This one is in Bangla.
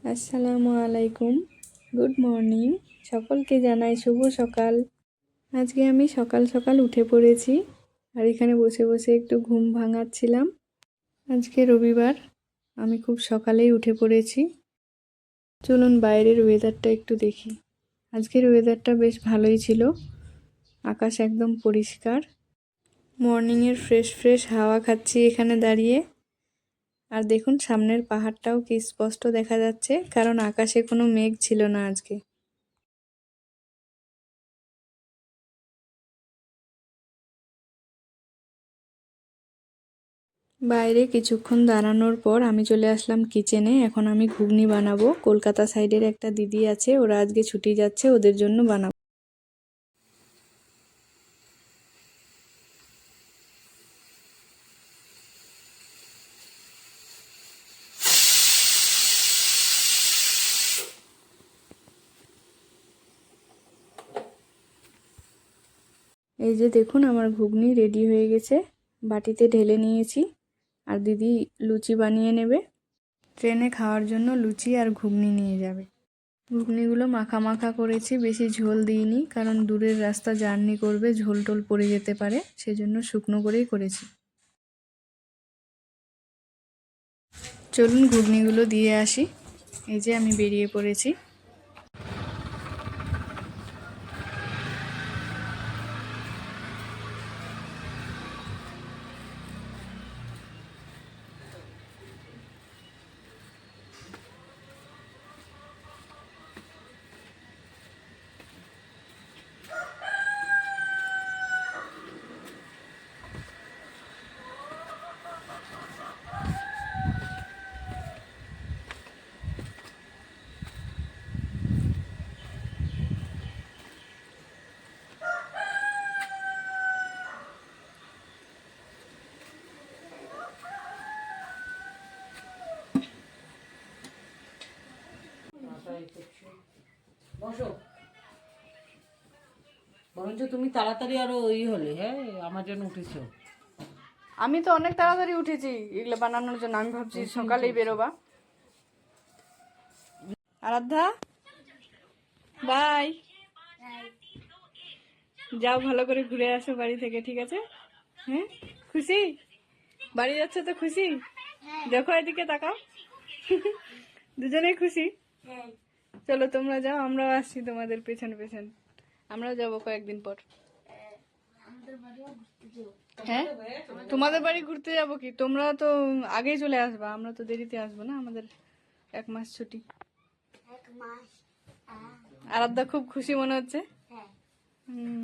আসসালামু আলাইকুম, গুড মর্নিং। সকলকে জানাই শুভ সকাল। আজকে আমি সকাল সকাল উঠে পড়েছি আর এখানে বসে বসে একটু ঘুম ভাঙাচ্ছিলাম। আজকে রবিবার, আমি খুব সকালেই উঠে পড়েছি। চলুন বাইরের ওয়েদারটা একটু দেখি। আজকের ওয়েদারটা বেশ ভালোই ছিল, আকাশ একদম পরিষ্কার। মর্নিংয়ের ফ্রেশ ফ্রেশ হাওয়া খাচ্ছি এখানে দাঁড়িয়ে। আর দেখুন সামনের পাহাড়টাও কি স্পষ্ট দেখা যাচ্ছে, কারণ আকাশে কোনো মেঘ ছিল না আজকে। বাইরে কিছুক্ষণ দাঁড়ানোর পর আমি চলে আসলাম কিচেনে। এখন আমি ঘুগনি বানাবো। কলকাতা সাইডের একটা দিদি আছে, ওরা আজকে ছুটি যাচ্ছে, ওদের জন্য বানাবো। এই যে দেখুন আমার ঘুগনি রেডি হয়ে গেছে, বাটিতে ঢেলে নিয়েছি। আর দিদি লুচি বানিয়ে নেবে, ট্রেনে খাওয়ার জন্য লুচি আর ঘুগনি নিয়ে যাবে। ঘুগনিগুলো মাখা মাখা করেছি, বেশি ঝোল দিইনি, কারণ দূরের রাস্তা জার্নি করবে, ঝোল টোল পড়ে যেতে পারে, সেজন্য শুকনো করেই করেছি। চলুন ঘুগনিগুলো দিয়ে আসি। এই যে আমি বেরিয়ে পড়েছি। বসো, বরঞ্চ তুমি তাড়াতাড়ি আরো হলে, হ্যাঁ আমার জন্য উঠেছো। আমি তো অনেক তাড়াতাড়ি উঠেছি এগুলো বানানোর জন্য। আমি ভাবছি সকালেই বেরোবা। আরাধ্যা, বাই। যাও, ভালো করে ঘুরে আসো বাড়ি থেকে, ঠিক আছে? হ্যাঁ, খুশি? বাড়ি যাচ্ছে তো খুশি? দেখো এদিকে তাকাও। দুজনেই খুশি? চলো তোমরা যাও, আমরাও আসছি তোমাদের পেছন পেছন। আমরাও যাবো কয়েকদিন পর। হ্যাঁ, তোমাদের বাড়ি ঘুরতে যাবো কি? তোমরা তো আগেই চলে আসবা, আমরা তো দেরিতে আসবো না। আমাদের 1 মাস ছুটি। আরাধ্যা খুব খুশি মনে হচ্ছে।